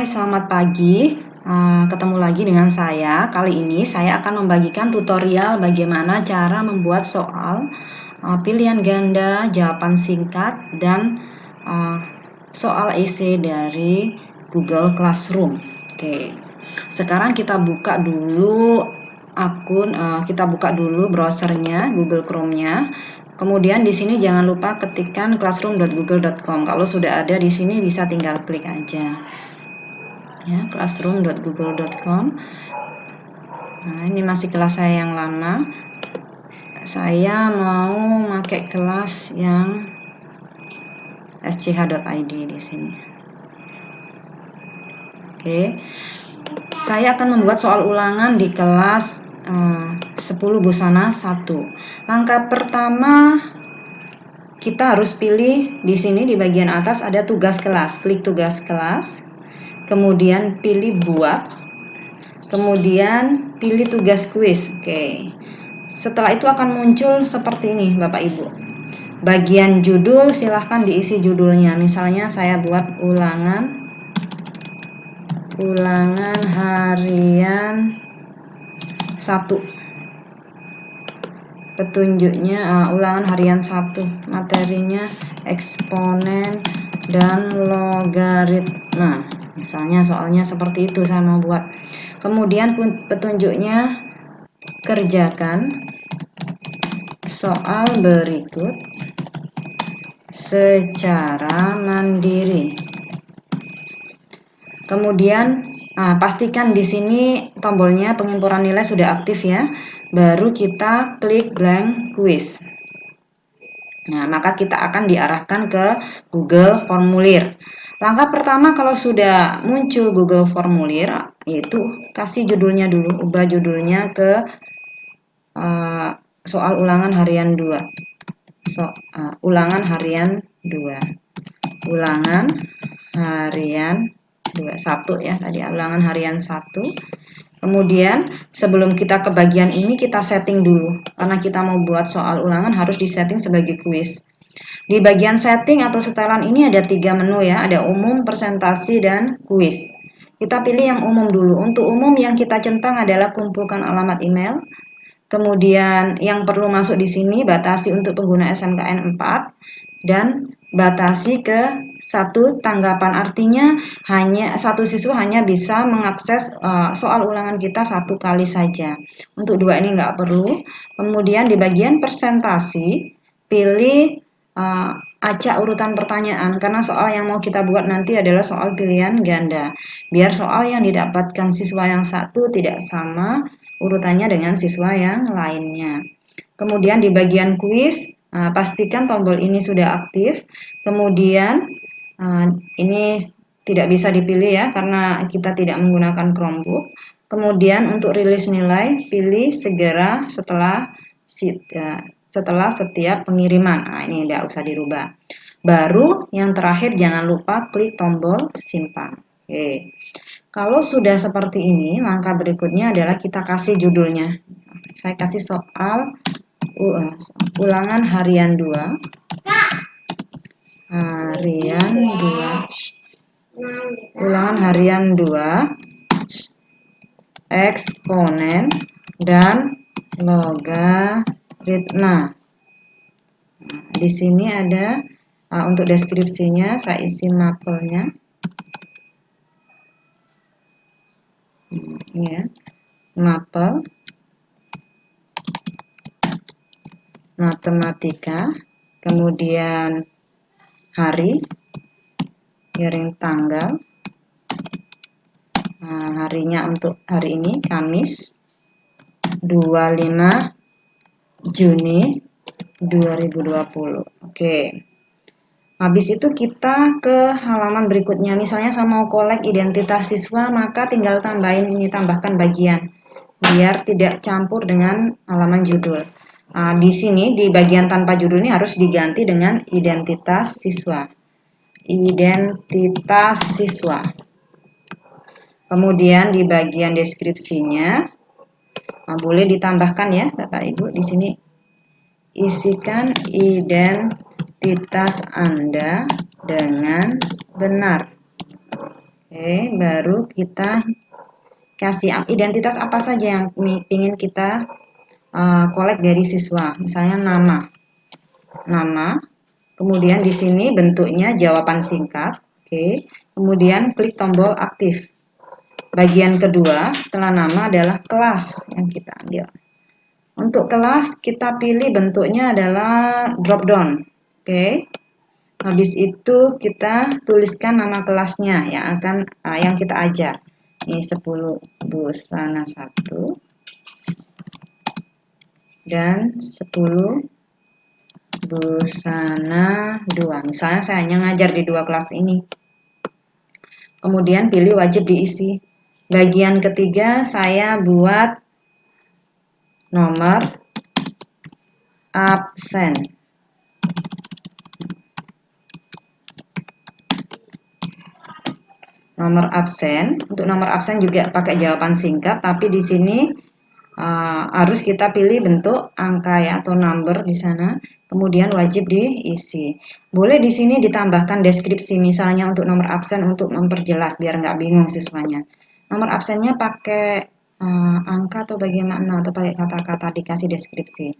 Hai, selamat pagi. Ketemu lagi dengan saya. Kali ini saya akan membagikan tutorial bagaimana cara membuat soal pilihan ganda, jawaban singkat, dan soal esai dari Google Classroom. Oke, sekarang kita buka dulu kita buka dulu browsernya, Google Chrome-nya. Kemudian di sini jangan lupa ketikkan classroom.google.com. Kalau sudah ada di sini bisa tinggal klik aja. Ya, classroom.google.com. Nah, ini masih kelas saya yang lama. Saya mau pakai kelas yang sch.id di sini. Oke. Saya akan membuat soal ulangan di kelas 10 busana 1. Langkah pertama kita harus pilih di sini di bagian atas ada tugas kelas. Klik tugas kelas. Kemudian pilih buat. Kemudian pilih tugas kuis. Oke. Setelah itu akan muncul seperti ini Bapak Ibu. Bagian judul silahkan diisi judulnya. Misalnya saya buat ulangan harian 1. Petunjuknya ulangan harian 1. Materinya eksponen dan logaritma. Misalnya soalnya seperti itu saya mau buat. Kemudian petunjuknya kerjakan soal berikut secara mandiri. Kemudian pastikan di sini tombolnya pengimpuran nilai sudah aktif ya. Baru kita klik blank quiz. Nah, maka kita akan diarahkan ke Google Formulir. Langkah pertama kalau sudah muncul Google Formulir, yaitu kasih judulnya dulu, ubah judulnya ke soal ulangan harian 2. Ulangan harian 2. Ulangan harian 1 ya, tadi ulangan harian 1. Kemudian sebelum kita ke bagian ini kita setting dulu. Karena kita mau buat soal ulangan harus disetting sebagai kuis. Di bagian setting atau setelan ini ada 3 menu ya, ada umum, presentasi, dan kuis. Kita pilih yang umum dulu. Untuk umum yang kita centang adalah kumpulkan alamat email. Kemudian yang perlu masuk di sini batasi untuk pengguna SMKN 4 dan batasi ke 1 tanggapan. Artinya hanya satu siswa hanya bisa mengakses soal ulangan kita 1 kali saja. Untuk 2 ini nggak perlu. Kemudian di bagian presentasi pilih acak urutan pertanyaan karena soal yang mau kita buat nanti adalah soal pilihan ganda. Biar soal yang didapatkan siswa yang satu tidak sama urutannya dengan siswa yang lainnya. Kemudian di bagian kuis pastikan tombol ini sudah aktif. Kemudian ini tidak bisa dipilih ya karena kita tidak menggunakan Chromebook. Kemudian untuk rilis nilai pilih segera setelah setiap pengiriman. Nah, ini tidak usah dirubah. Baru yang terakhir jangan lupa klik tombol simpan. Oke. Kalau sudah seperti ini, langkah berikutnya adalah kita kasih judulnya. Saya kasih soal ulangan harian 2. Ulangan harian 2. Eksponen dan logaritma. Di sini ada untuk deskripsinya saya isi mapelnya. Ini ya, mapel matematika, kemudian hari, garing tanggal, harinya untuk hari ini Kamis 25 Juni 2020. Oke. Habis itu kita ke halaman berikutnya. Misalnya saya mau kolek identitas siswa, maka tinggal tambahkan bagian biar tidak campur dengan halaman judul. Di sini di bagian tanpa judul ini harus diganti dengan identitas siswa. Identitas siswa. Kemudian di bagian deskripsinya boleh ditambahkan ya Bapak Ibu di sini isikan identitas Anda dengan benar. Oke, baru kita kasih identitas apa saja yang ingin kita kolek dari siswa. Misalnya nama. Kemudian di sini bentuknya jawaban singkat. Oke. Kemudian klik tombol aktif. Bagian kedua setelah nama adalah kelas yang kita ambil. Untuk kelas kita pilih bentuknya adalah drop down. Oke. Habis itu kita tuliskan nama kelasnya yang kita ajar. Ini 10 busana 1 dan 10 busana 2. Misalnya saya hanya ngajar di 2 kelas ini. Kemudian pilih wajib diisi. Bagian ketiga saya buat nomor absen. Nomor absen, untuk nomor absen juga pakai jawaban singkat, tapi di sini harus kita pilih bentuk angka ya atau number di sana, kemudian wajib diisi. Boleh di sini ditambahkan deskripsi, misalnya untuk nomor absen untuk memperjelas biar nggak bingung siswanya. Nomor absennya pakai angka atau bagaimana atau pakai kata-kata, dikasih deskripsi.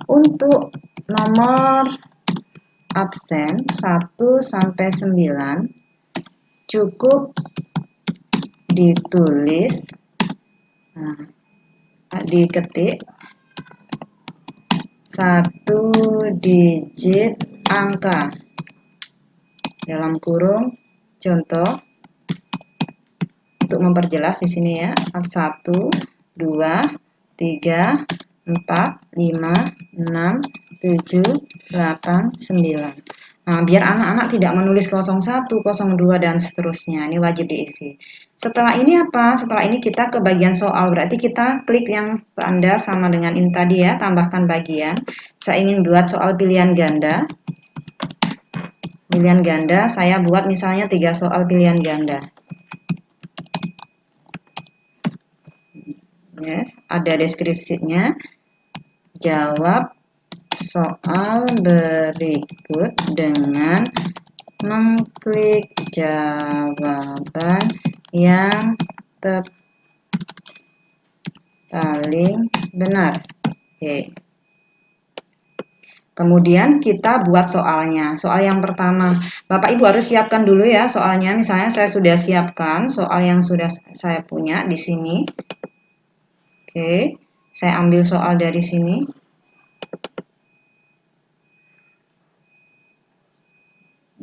Untuk nomor absen 1 sampai 9 cukup ditulis, diketik 1 digit angka dalam kurung contoh untuk memperjelas di sini ya, 1 2 3 4 5 6 7 8 9. Nah, biar anak-anak tidak menulis 01, 02 dan seterusnya. Ini wajib diisi. Setelah ini apa? Setelah ini kita ke bagian soal. Berarti kita klik yang tanda sama dengan ini tadi ya, tambahkan bagian. Saya ingin buat soal pilihan ganda. Pilihan ganda, saya buat misalnya 3 soal pilihan ganda. Ya, ada deskripsinya. Jawab soal berikut dengan mengklik jawaban yang paling benar. Oke. Kemudian kita buat soalnya. Soal yang pertama, Bapak Ibu harus siapkan dulu ya soalnya. Misalnya saya sudah siapkan soal yang sudah saya punya di sini. Oke, saya ambil soal dari sini.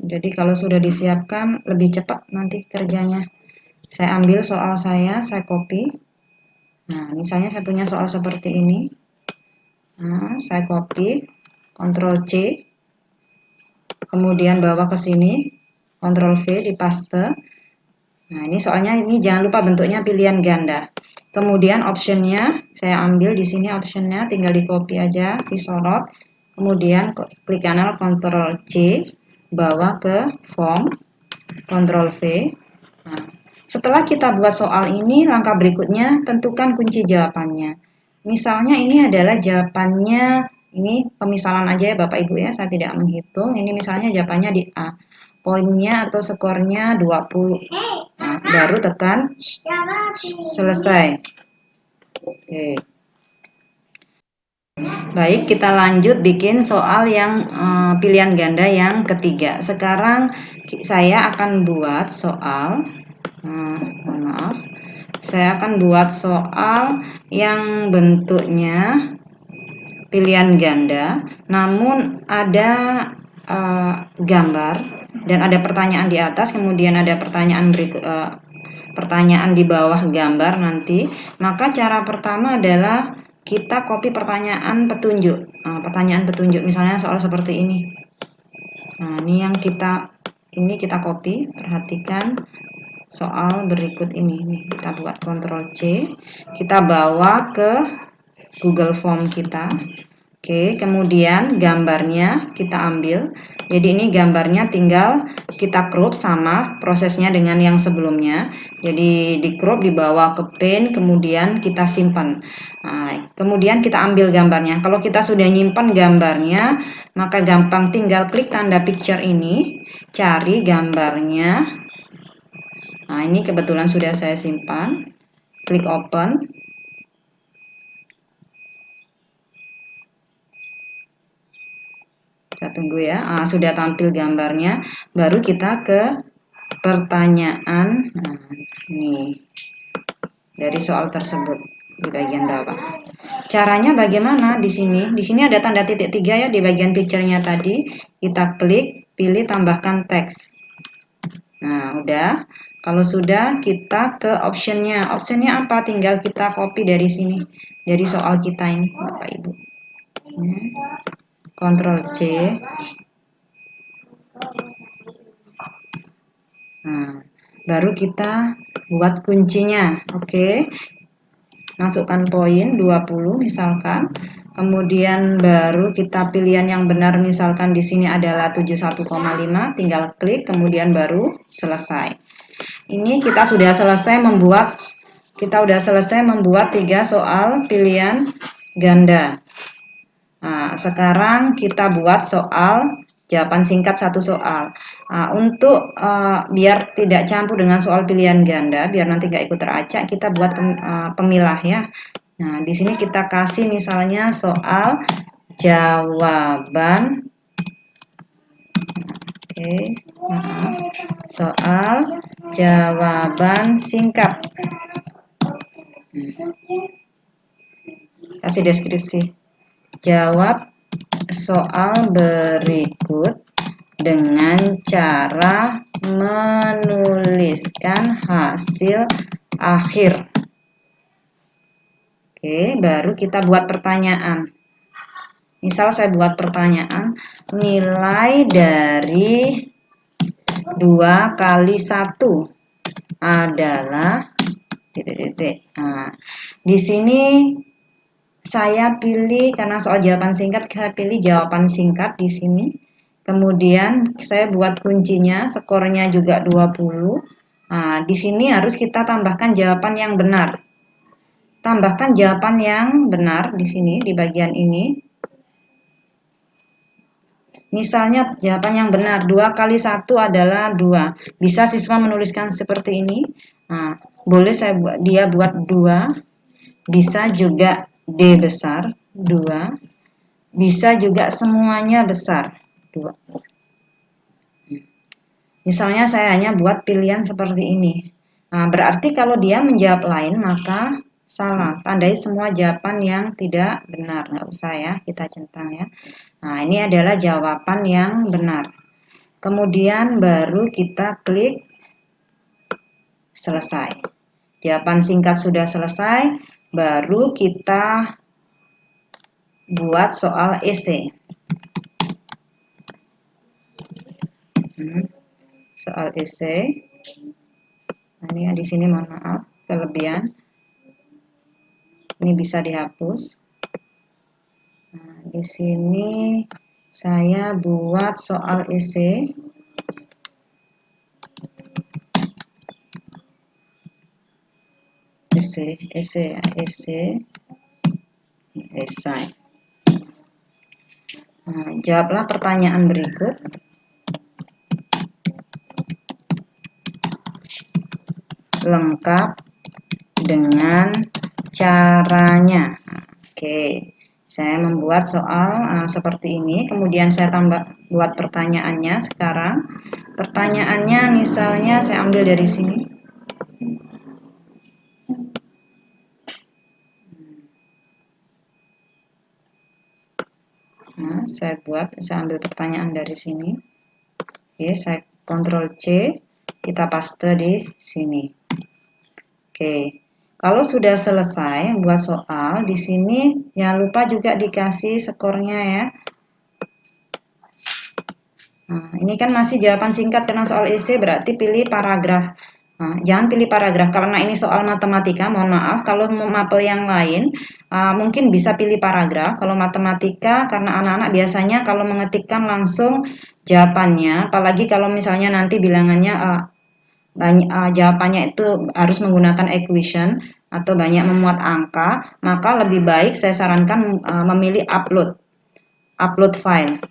Jadi kalau sudah disiapkan lebih cepat nanti kerjanya. Saya ambil soal saya copy. Nah, misalnya saya punya soal seperti ini. Nah, saya copy, Ctrl C. Kemudian bawa ke sini, Ctrl V di paste. Nah, ini soalnya ini jangan lupa bentuknya pilihan ganda. Kemudian optionnya saya ambil di sini, optionnya tinggal di copy aja, si sorot. Kemudian klik kanan Ctrl C, bawa ke form, Ctrl V. Nah, setelah kita buat soal ini, langkah berikutnya tentukan kunci jawabannya. Misalnya ini adalah jawabannya, ini pemisalan aja ya Bapak Ibu ya, saya tidak menghitung. Ini misalnya jawabannya di A. Poinnya atau skornya 20. Nah, baru tekan selesai. Oke. Baik, kita lanjut bikin soal yang pilihan ganda yang ketiga. Sekarang saya akan buat soal, mohon maaf, saya akan buat soal yang bentuknya pilihan ganda, namun ada gambar dan ada pertanyaan di atas, kemudian ada pertanyaan pertanyaan di bawah gambar nanti. Maka cara pertama adalah kita copy pertanyaan petunjuk. Pertanyaan petunjuk misalnya soal seperti ini. Nah, ini yang kita copy. Perhatikan soal berikut ini. Kita buat Ctrl C. Kita bawa ke Google Form kita. Oke, kemudian gambarnya kita ambil. Jadi ini gambarnya tinggal kita crop sama prosesnya dengan yang sebelumnya. Jadi di crop, dibawa ke pen, kemudian kita simpan. Nah, kemudian kita ambil gambarnya. Kalau kita sudah nyimpan gambarnya, maka gampang tinggal klik tanda picture ini, cari gambarnya. Nah, ini kebetulan sudah saya simpan. Klik open. Kita tunggu ya. Nah, sudah tampil gambarnya. Baru kita ke pertanyaan. Nah, ini dari soal tersebut di bagian bawah. Caranya bagaimana di sini? Di sini ada tanda titik 3 ya di bagian picture-nya tadi. Kita klik, pilih tambahkan teks. Nah, udah. Kalau sudah, kita ke optionnya. Optionnya apa? Tinggal kita copy dari sini. Dari soal kita ini, Bapak Ibu. Ctrl C. Nah, baru kita buat kuncinya. Oke. Masukkan poin 20 misalkan. Kemudian baru kita pilihan yang benar, misalkan di sini adalah 71,5, tinggal klik kemudian baru selesai. Ini kita sudah selesai membuat 3 soal pilihan ganda. Nah, sekarang kita buat soal jawaban singkat 1 soal. Nah, untuk biar tidak campur dengan soal pilihan ganda, biar nanti nggak ikut teracak, kita buat pemilah ya. Nah, di sini kita kasih misalnya soal jawaban, soal jawaban singkat. Kasih deskripsi. Jawab soal berikut dengan cara menuliskan hasil akhir. Oke, baru kita buat pertanyaan. Misal saya buat pertanyaan, nilai dari 2 kali 1 adalah titik-titik. Nah, di sini saya pilih, karena soal jawaban singkat, saya pilih jawaban singkat di sini. Kemudian saya buat kuncinya, skornya juga 20. Nah, di sini harus kita tambahkan jawaban yang benar. Tambahkan jawaban yang benar di sini, di bagian ini. Misalnya jawaban yang benar, 2 kali 1 adalah 2. Bisa siswa menuliskan seperti ini. Nah, boleh dia buat 2. Bisa juga D besar, 2. Bisa juga semuanya besar, 2. Misalnya saya hanya buat pilihan seperti ini. Nah, berarti kalau dia menjawab lain maka salah. Tandai semua jawaban yang tidak benar. Nggak usah ya, kita centang ya. Nah, ini adalah jawaban yang benar. Kemudian baru kita klik selesai. Jawaban singkat sudah selesai, baru kita buat soal esai. Soal esai. Nah, ini ya, di sini mohon maaf kelebihan. Ini bisa dihapus. Nah, di sini saya buat soal esai. Esai. Nah, jawablah pertanyaan berikut. Lengkap dengan caranya. Oke, saya membuat soal seperti ini. Kemudian saya buat pertanyaannya sekarang. Pertanyaannya misalnya saya ambil dari sini. Nah, saya ambil pertanyaan dari sini. Oke, saya Ctrl C, kita paste di sini. Oke, kalau sudah selesai buat soal, di sini jangan lupa juga dikasih skornya ya. Nah, ini kan masih jawaban singkat karena soal esai, berarti pilih paragraf. Nah, jangan pilih paragraf karena ini soal matematika, mohon maaf. Kalau mapel yang lain mungkin bisa pilih paragraf. Kalau matematika, karena anak-anak biasanya kalau mengetikkan langsung jawabannya, apalagi kalau misalnya nanti bilangannya jawabannya itu harus menggunakan equation atau banyak memuat angka, maka lebih baik saya sarankan memilih upload file.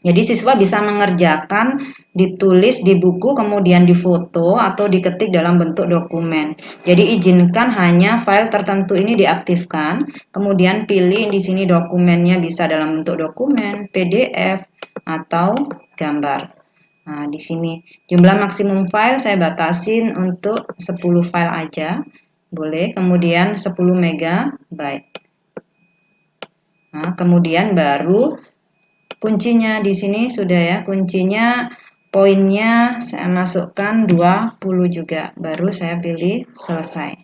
Jadi siswa bisa mengerjakan, ditulis di buku, kemudian difoto atau diketik dalam bentuk dokumen. Jadi izinkan hanya file tertentu ini diaktifkan, kemudian pilih di sini dokumennya bisa dalam bentuk dokumen, PDF, atau gambar. Nah, di sini jumlah maksimum file saya batasin untuk 10 file aja. Boleh, kemudian 10 MB. Nah, kemudian baru kuncinya di sini sudah ya, kuncinya poinnya saya masukkan 20 juga, baru saya pilih selesai.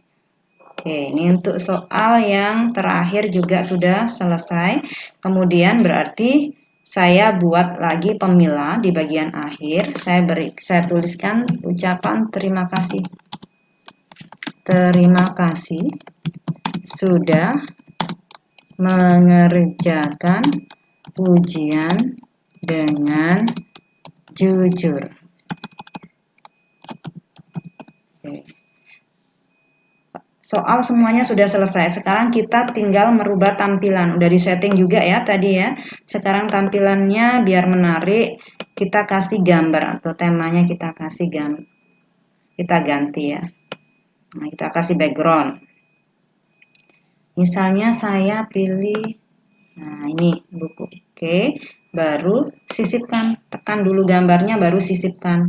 Oke, ini untuk soal yang terakhir juga sudah selesai. Kemudian berarti saya buat lagi pemilah di bagian akhir. Saya tuliskan ucapan terima kasih. Terima kasih sudah mengerjakan ujian dengan jujur. Soal semuanya sudah selesai. Sekarang kita tinggal merubah tampilan. Udah disetting juga ya tadi ya. Sekarang tampilannya biar menarik, kita kasih gambar atau temanya kita kasih gambar. Kita ganti ya. Nah, kita kasih background. Misalnya saya pilih, nah ini buku. Oke, baru sisipkan. Tekan dulu gambarnya, baru sisipkan.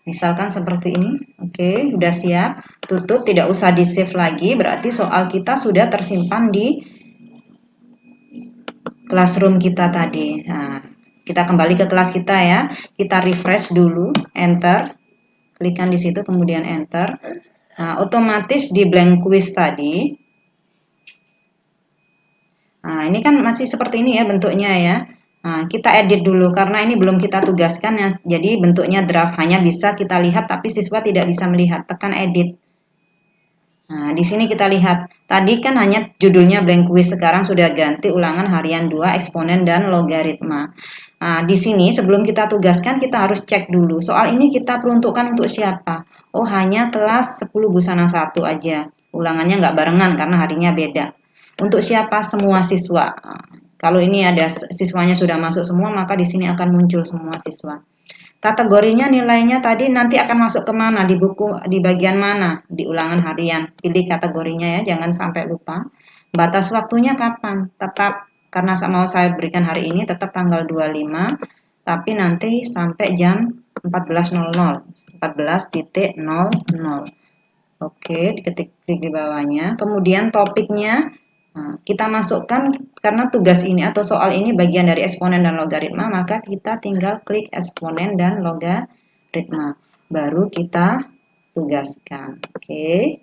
Misalkan seperti ini. Oke, udah siap. Tutup, tidak usah di save lagi. Berarti soal kita sudah tersimpan di classroom kita tadi. Nah, kita kembali ke kelas kita ya. Kita refresh dulu, enter. Klikkan di situ, kemudian enter. Nah, otomatis di blank quiz tadi. Nah, ini kan masih seperti ini ya bentuknya ya. Nah, kita edit dulu karena ini belum kita tugaskan ya. Jadi bentuknya draft, hanya bisa kita lihat tapi siswa tidak bisa melihat. Tekan edit. Nah, di sini kita lihat. Tadi kan hanya judulnya blank quiz, sekarang sudah ganti ulangan harian 2 eksponen dan logaritma. Nah, di sini sebelum kita tugaskan kita harus cek dulu. Soal ini kita peruntukkan untuk siapa? Oh, hanya kelas 10 busana 1 aja. Ulangannya nggak barengan karena harinya beda. Untuk siapa? Semua siswa. Nah, kalau ini ada siswanya sudah masuk semua, maka di sini akan muncul semua siswa. Kategorinya nilainya tadi nanti akan masuk ke mana? Di buku, di bagian mana? Di ulangan harian. Pilih kategorinya ya, jangan sampai lupa. Batas waktunya kapan? Tetap, karena mau saya berikan hari ini, tetap tanggal 25, tapi nanti sampai jam 14.00. 14.00. Oke, diketik klik di bawahnya. Kemudian topiknya, nah, kita masukkan karena tugas ini atau soal ini bagian dari eksponen dan logaritma, maka kita tinggal klik eksponen dan logaritma. Baru kita tugaskan. Oke.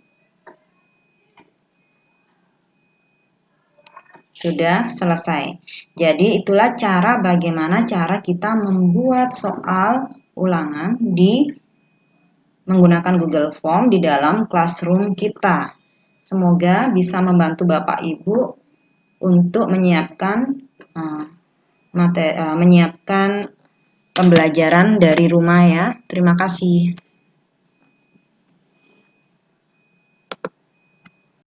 Sudah selesai. Jadi itulah bagaimana cara kita membuat soal ulangan menggunakan Google Form di dalam classroom kita. Semoga bisa membantu Bapak Ibu untuk menyiapkan pembelajaran dari rumah ya. Terima kasih.